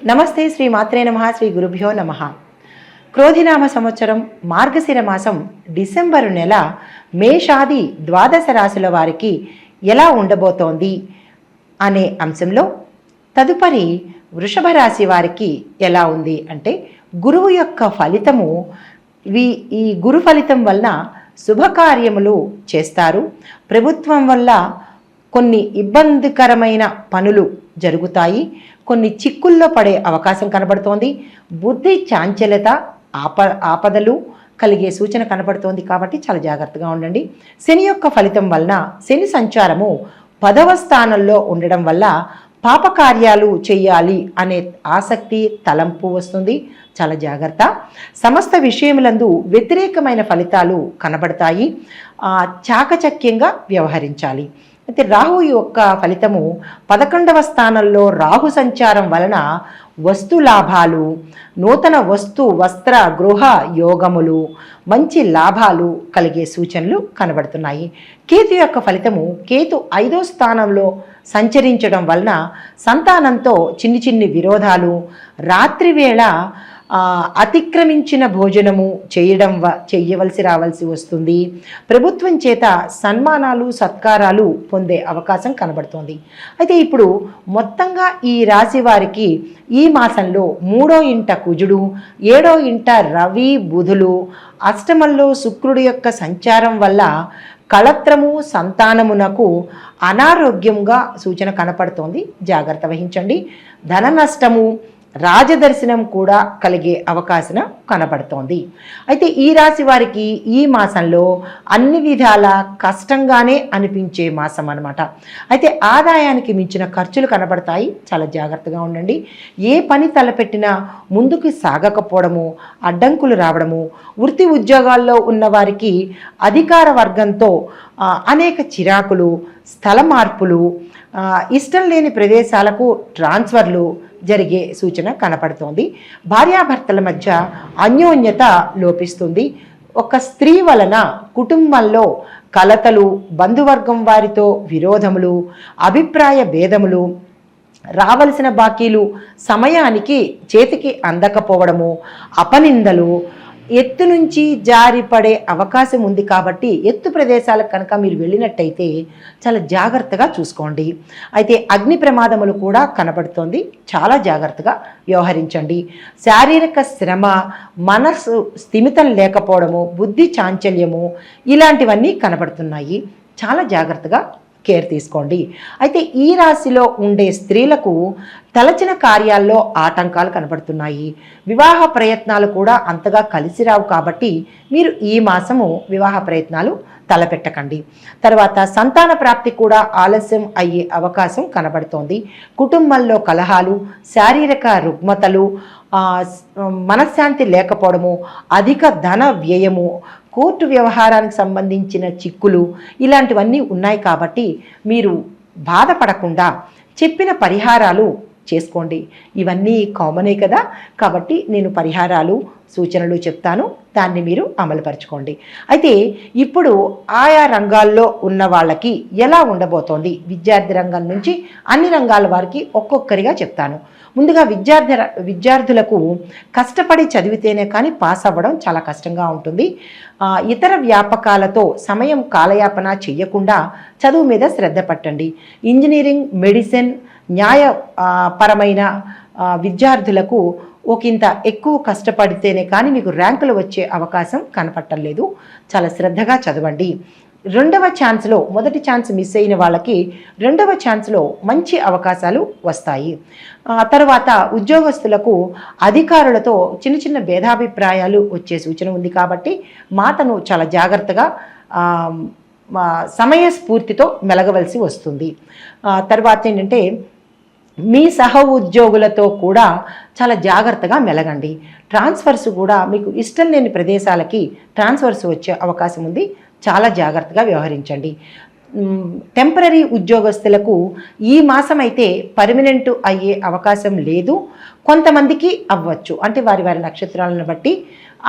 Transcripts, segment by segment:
నమస్తే. శ్రీ మాత్రే నమః. శ్రీ గురుభ్యో నమః. క్రోధినామ సంవత్సరం మార్గశిర మాసం డిసెంబరు నెల మేషాది ద్వాదశ రాశుల వారికి ఎలా ఉండబోతోంది అనే అంశంలో తదుపరి వృషభ రాశి వారికి ఎలా ఉంది అంటే, గురువు యొక్క ఫలితము ఈ గురు ఫలితం వలన శుభకార్యములు చేస్తారు. ప్రభుత్వం వల్ల కొన్ని ఇబ్బందికరమైన పనులు జరుగుతాయి. కొన్ని చిక్కుల్లో పడే అవకాశం కనబడుతోంది. బుద్ధి చాంచల్యత, ఆపదలు కలిగే సూచన కనబడుతోంది. కాబట్టి చాలా జాగ్రత్తగా ఉండండి. శని యొక్క ఫలితం వలన శని సంచారము 10వ స్థానంలో ఉండడం వల్ల పాపకార్యాలు చేయాలి అనే ఆసక్తి, తలంపు వస్తుంది. చాలా జాగ్రత్త. సమస్త విషయములందు వ్యతిరేకమైన ఫలితాలు కనబడతాయి. చాకచక్యంగా వ్యవహరించాలి. అయితే రాహు యొక్క ఫలితము 11వ స్థానంలో రాహు సంచారం వలన వస్తు లాభాలు, నూతన వస్తు వస్త్ర గృహ యోగములు, మంచి లాభాలు కలిగే సూచనలు కనబడుతున్నాయి. కేతు యొక్క ఫలితము కేతు 5వ స్థానంలో సంచరించడం వలన సంతానంతో చిన్ని విరోధాలు, రాత్రివేళ అతిక్రమించిన భోజనము చేయవలసి రావాల్సి వస్తుంది. ప్రభుత్వం చేత సన్మానాలు, సత్కారాలు పొందే అవకాశం కనబడుతోంది. అయితే ఇప్పుడు మొత్తంగా ఈ రాశి వారికి ఈ మాసంలో 3వ ఇంట కుజుడు, 7వ ఇంట రవి బుధులు, అష్టమంలో శుక్రుడు యొక్క సంచారం వల్ల కళత్రము, సంతానమునకు అనారోగ్యంగా సూచన కనపడుతోంది. జాగ్రత్త వహించండి. ధన నష్టము, రాజదర్శనం కూడా కలిగే అవకాశం కనపడుతోంది. అయితే ఈ రాశి వారికి ఈ మాసంలో అన్ని విధాల కష్టంగానే అనిపించే మాసం అన్నమాట. అయితే ఆదాయానికి మించిన ఖర్చులు కనబడతాయి. చాలా జాగ్రత్తగా ఉండండి. ఏ పని తలపెట్టినా ముందుకు సాగకపోవడము, అడ్డంకులు రావడము, వృత్తి ఉద్యోగాల్లో ఉన్న వారికి అధికార వర్గంతో అనేక చిరాకులు, స్థల మార్పులు, ఇష్టం లేని ప్రదేశాలకు ట్రాన్స్ఫర్లు జరిగే సూచన కనపడుతోంది. భార్యాభర్తల మధ్య అన్యోన్యత లోపిస్తుంది. ఒక స్త్రీ వలన కుటుంబంలో కలతలు, బంధువర్గం వారితో విరోధములు, అభిప్రాయ భేదములు, రావలసిన బాకీలు సమయానికి చేతికి అందకపోవడము, అపనిందలు, ఎత్తు నుంచి జారిపడే అవకాశం ఉంది. కాబట్టి ఎత్తు ప్రదేశాలకు కనుక మీరు వెళ్ళినట్టయితే చాలా జాగ్రత్తగా చూసుకోండి. అయితే అగ్ని ప్రమాదములు కూడా కనబడుతోంది. చాలా జాగ్రత్తగా వ్యవహరించండి. శారీరక శ్రమ, మనసు స్థిమితం లేకపోవడము, బుద్ధి చాంచల్యము ఇలాంటివన్నీ కనబడుతున్నాయి. చాలా జాగ్రత్తగా కేర్ తీసుకోండి. అయితే ఈ రాశిలో ఉండే స్త్రీలకు తలచిన కార్యాల్లో ఆటంకాలు కనబడుతున్నాయి. వివాహ ప్రయత్నాలు కూడా అంతగా కలిసి రావు. కాబట్టి మీరు ఈ మాసము వివాహ ప్రయత్నాలు తలపెట్టకండి. తర్వాత సంతాన ప్రాప్తి కూడా ఆలస్యం అయ్యే అవకాశం కనబడుతోంది. కుటుంబంలో కలహాలు, శారీరక రుగ్మతలు, మనశ్శాంతి లేకపోవడము, అధిక ధన వ్యయము, కోర్టు వ్యవహారానికి సంబంధించిన చిక్కులు ఇలాంటివన్నీ ఉన్నాయి. కాబట్టి మీరు బాధపడకుండా చెప్పిన పరిహారాలు చేసుకోండి. ఇవన్నీ కామనే కదా. కాబట్టి నేను పరిహారాలు, సూచనలు చెప్తాను. దాన్ని మీరు అమలుపరచుకోండి. అయితే ఇప్పుడు ఆయా రంగాల్లో ఉన్న వాళ్ళకి ఎలా ఉండబోతోంది, విద్యార్థి రంగం నుంచి అన్ని రంగాల వారికి ఒక్కొక్కరిగా చెప్తాను. ముందుగా విద్యార్థులకు కష్టపడి చదివితేనే కానీ పాస్ అవ్వడం చాలా కష్టంగా ఉంటుంది. ఇతర వ్యాపకాలతో సమయం కాలయాపన చేయకుండా చదువు మీద శ్రద్ధ పట్టండి. ఇంజనీరింగ్, మెడిసిన్, న్యాయపరమైన విద్యార్థులకు ఒకంత ఎక్కువ కష్టపడితేనే కానీ మీకు ర్యాంకులు వచ్చే అవకాశం కనపట్టలేదు. చాలా శ్రద్ధగా చదవండి. రెండవ ఛాన్స్లో మొదటి ఛాన్స్ మిస్ అయిన వాళ్ళకి రెండవ ఛాన్స్లో మంచి అవకాశాలు వస్తాయి. తర్వాత ఉద్యోగస్తులకు అధికారులతో చిన్న భేదాభిప్రాయాలు వచ్చే సూచన ఉంది. కాబట్టి మాటను చాలా జాగ్రత్తగా సమయస్ఫూర్తితో మెలగవలసి వస్తుంది. తర్వాత ఏంటంటే మీ సహ ఉద్యోగులతో కూడా చాలా జాగ్రత్తగా మెలగండి. ట్రాన్స్ఫర్స్ కూడా మీకు ఇష్టం లేని ప్రదేశాలకి ట్రాన్స్ఫర్స్ వచ్చే అవకాశం ఉంది. చాలా జాగ్రత్తగా వ్యవహరించండి. టెంపరరీ ఉద్యోగస్తులకు ఈ మాసం అయితే పర్మనెంట్ అయ్యే అవకాశం లేదు. కొంతమందికి అవ్వచ్చు. అంటే వారి నక్షత్రాలను బట్టి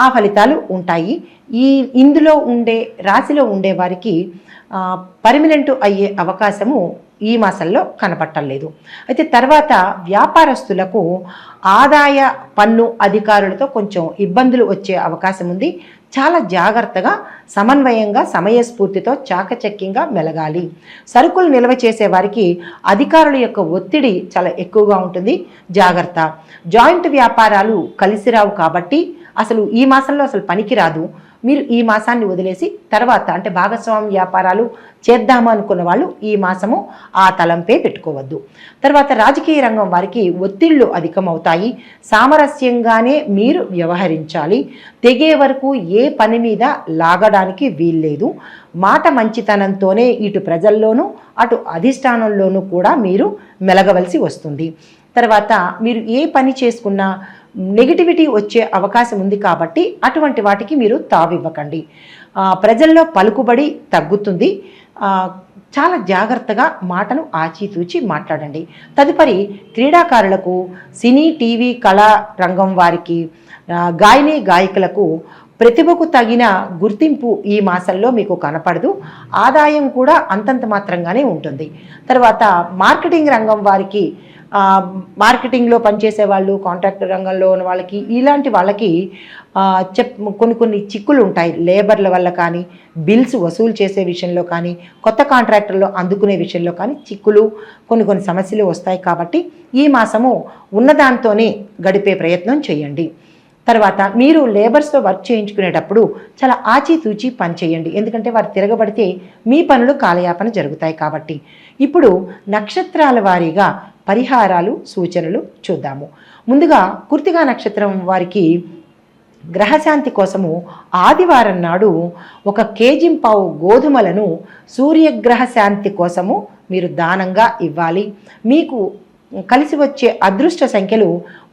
ఆ ఫలితాలు ఉంటాయి. ఇందులో ఉండే రాశిలో ఉండే వారికి పర్మనెంట్ అయ్యే అవకాశము ఈ మాసంలో కనపట్టలేదు. అయితే తర్వాత వ్యాపారస్తులకు ఆదాయ పన్ను అధికారులతో కొంచెం ఇబ్బందులు వచ్చే అవకాశం ఉంది. చాలా జాగ్రత్తగా, సమన్వయంగా, సమయస్ఫూర్తితో, చాకచక్యంగా మెలగాలి. సరుకులు నిల్వ చేసే వారికి అధికారుల యొక్క ఒత్తిడి చాలా ఎక్కువగా ఉంటుంది. జాగ్రత్త. జాయింట్ వ్యాపారాలు కలిసిరావు కాబట్టి అసలు ఈ మాసంలో అసలు పనికిరాదు. మీరు ఈ మాసాన్ని వదిలేసి తర్వాత అంటే భాగస్వామ్య వ్యాపారాలు చేద్దాము అనుకున్న వాళ్ళు ఈ మాసము ఆ తలంపే పెట్టుకోవద్దు. తర్వాత రాజకీయ రంగం వారికి ఒత్తిళ్లు అధికమవుతాయి. సామరస్యంగానే మీరు వ్యవహరించాలి. తెగే వరకు ఏ పని మీద లాగడానికి వీల్లేదు. మాట మంచితనంతోనే ఇటు ప్రజల్లోనూ అటు అధిష్టానంలోనూ కూడా మీరు మెలగవలసి వస్తుంది. తర్వాత మీరు ఏ పని చేసుకున్నా నెగిటివిటీ వచ్చే అవకాశం ఉంది కాబట్టి అటువంటి వాటికి మీరు తావివ్వకండి. ప్రజల్లో పలుకుబడి తగ్గుతుంది. చాలా జాగ్రత్తగా మాటను ఆచితూచి మాట్లాడండి. తదుపరి క్రీడాకారులకు, సినీ టీవీ కళా రంగం వారికి, గాయని గాయకులకు ప్రతిభకు తగిన గుర్తింపు ఈ మాసంలో మీకు కనపడదు. ఆదాయం కూడా అంతంత మాత్రంగానే ఉంటుంది. తర్వాత మార్కెటింగ్ రంగం వారికి, మార్కెటింగ్లో పనిచేసే వాళ్ళు, కాంట్రాక్టర్ రంగంలో ఉన్న వాళ్ళకి, ఇలాంటి వాళ్ళకి కొన్ని చిక్కులు ఉంటాయి. లేబర్ల వల్ల కానీ, బిల్స్ వసూలు చేసే విషయంలో కానీ, కొత్త కాంట్రాక్టర్లు అందుకునే విషయంలో కానీ చిక్కులు, కొన్ని సమస్యలు వస్తాయి. కాబట్టి ఈ మాసము ఉన్నదాంతోనే గడిపే ప్రయత్నం చేయండి. తర్వాత మీరు లేబర్స్తో వర్క్ చేయించుకునేటప్పుడు చాలా ఆచితూచి పని చేయండి. ఎందుకంటే వారు తిరగబడితే మీ పనులు కాలయాపన జరుగుతాయి. కాబట్టి ఇప్పుడు నక్షత్రాల వారీగా పరిహారాలు, సూచనలు చూద్దాము. ముందుగా కృత్తికా నక్షత్రం వారికి గ్రహశాంతి కోసము ఆదివారం నాడు 1 కేజీ గోధుమలను సూర్యగ్రహ శాంతి కోసము మీరు దానంగా ఇవ్వాలి. మీకు కలిసి వచ్చే అదృష్ట సంఖ్యలు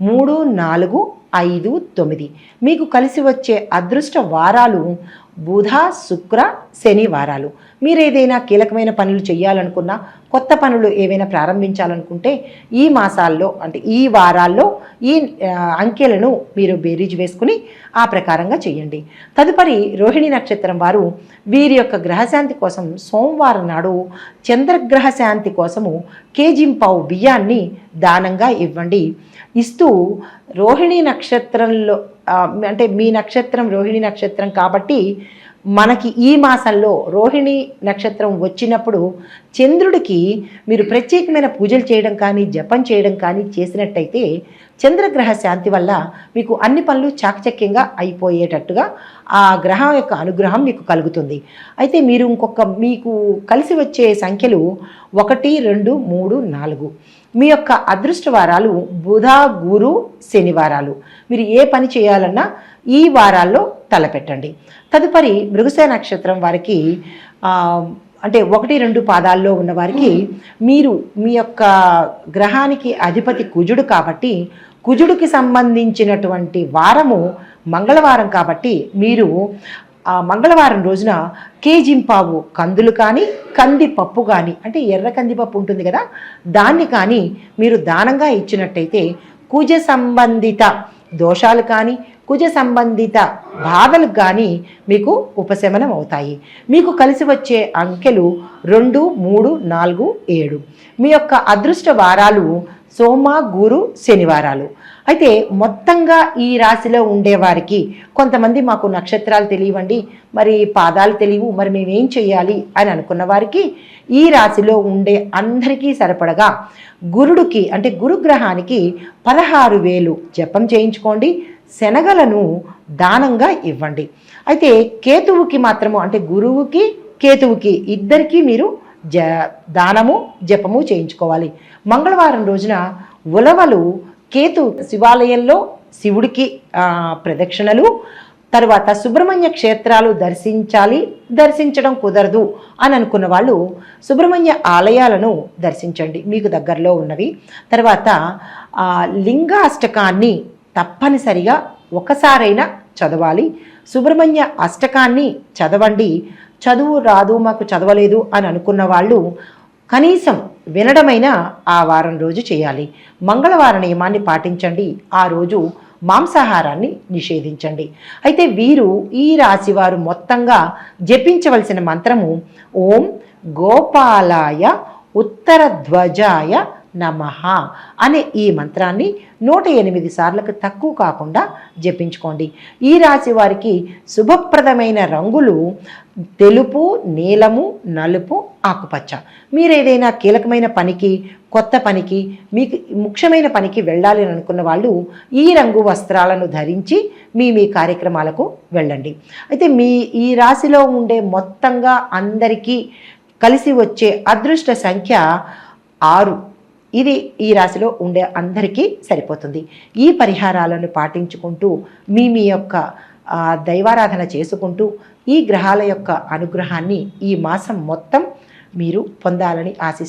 3, 4, 5, 9. మీకు కలిసి వచ్చే అదృష్ట వారాలు బుధ, శుక్ర, శని వారాలు. మీరు ఏదైనా కీలకమైన పనులు చేయాలనుకున్నా, కొత్త పనులు ఏవైనా ప్రారంభించాలనుకుంటే ఈ మాసాల్లో అంటే ఈ వారాల్లో ఈ అంకెలను మీరు బేరీజ్ వేసుకుని ఆ ప్రకారంగా చేయండి. తదుపరి రోహిణి నక్షత్రం వారు వీరి యొక్క గ్రహశాంతి కోసం సోమవారం నాడు చంద్రగ్రహ శాంతి కోసము 1 కేజీ బియ్యాన్ని దానంగా ఇవ్వండి. ఇస్తూ రోహిణి నక్షత్రంలో అంటే మీ నక్షత్రం రోహిణి నక్షత్రం కాబట్టి మనకి ఈ మాసంలో రోహిణి నక్షత్రం వచ్చినప్పుడు చంద్రుడికి మీరు ప్రత్యేకమైన పూజలు చేయడం కానీ, జపం చేయడం కానీ చేసినట్టయితే చంద్రగ్రహ శాంతి వల్ల మీకు అన్ని పనులు చాకచక్యంగా అయిపోయేటట్టుగా ఆ గ్రహం యొక్క అనుగ్రహం మీకు కలుగుతుంది. అయితే మీరు మీకు కలిసి వచ్చే సంఖ్యలు 1, 2, 3, 4. మీ యొక్క అదృష్ట వారాలు బుధ, గురు, శనివారాలు. మీరు ఏ పని చేయాలన్నా ఈ వారాల్లో తలపెట్టండి. తదుపరి మృగశిర నక్షత్రం వారికి అంటే 1, 2 పాదాల్లో ఉన్న వారికి మీరు మీ యొక్క గ్రహానికి అధిపతి కుజుడు కాబట్టి కుజుడికి సంబంధించినటువంటి వారము మంగళవారం కాబట్టి మీరు మంగళవారం రోజున 1 కేజీ కందులు కానీ, కందిపప్పు కానీ, అంటే ఎర్ర కందిపప్పు ఉంటుంది కదా, దాన్ని కానీ మీరు దానంగా ఇచ్చినట్టయితే కుజ సంబంధిత దోషాలు కానీ, కుజ సంబంధిత బాధలు కానీ మీకు ఉపశమనం అవుతాయి. మీకు కలిసి వచ్చే అంకెలు 2, 3, 4, 7. మీ యొక్క అదృష్ట వారాలు సోమ, గురు, శనివారాలు. అయితే మొత్తంగా ఈ రాశిలో ఉండేవారికి కొంతమంది మాకు నక్షత్రాలు తెలియవండి, మరి పాదాలు తెలియవు, మరి మేమేం చేయాలి అని అనుకున్న వారికి ఈ రాశిలో ఉండే అందరికీ సరిపడగా గురుడికి అంటే గురుగ్రహానికి 16,000 జపం చేయించుకోండి. శనగలను దానంగా ఇవ్వండి. అయితే కేతువుకి మాత్రము అంటే గురువుకి కేతువుకి ఇద్దరికీ మీరు దానము జపము చేయించుకోవాలి. మంగళవారం రోజున ఉలవలు కేతు శివాలయంలో శివుడికి ప్రదక్షిణలు, తర్వాత సుబ్రహ్మణ్య క్షేత్రాలు దర్శించడం కుదరదు అని అనుకున్న వాళ్ళు సుబ్రహ్మణ్య ఆలయాలను దర్శించండి మీకు దగ్గరలో ఉన్నవి. తర్వాత లింగాష్టకాన్ని తప్పనిసరిగా ఒకసారైనా చదవాలి. సుబ్రహ్మణ్య అష్టకాన్ని చదవండి. చదువు రాదు, మాకు చదవలేదు అని అనుకున్న వాళ్ళు కనీసం వినడమైనా ఆ వారం రోజు చేయాలి. మంగళవార నియమాన్ని పాటించండి. ఆ రోజు మాంసాహారాన్ని నిషేధించండి. అయితే వీరు ఈ రాశివారు మొత్తంగా జపించవలసిన మంత్రము ఓం గోపాలాయ ఉత్తర ధ్వజాయ నమః అనే ఈ మంత్రాన్ని 108 సార్లకు తక్కువ కాకుండా జపించుకోండి. ఈ రాశి వారికి శుభప్రదమైన రంగులు తెలుపు, నీలము, నలుపు, ఆకుపచ్చ. మీరు ఏదైనా కీలకమైన పనికి, కొత్త పనికి, మీకు ముఖ్యమైన పనికి వెళ్ళాలి అని అనుకున్న వాళ్ళు ఈ రంగు వస్త్రాలను ధరించి మీ కార్యక్రమాలకు వెళ్ళండి. అయితే ఈ రాశిలో ఉండే మొత్తంగా అందరికీ కలిసి వచ్చే అదృష్ట సంఖ్య 6. ఇది ఈ రాశిలో ఉండే అందరికీ సరిపోతుంది. ఈ పరిహారాలను పాటించుకుంటూ మీ యొక్క దైవారాధన చేసుకుంటూ ఈ గ్రహాల యొక్క అనుగ్రహాన్ని ఈ మాసం మొత్తం మీరు పొందాలని ఆశిస్తున్నాను.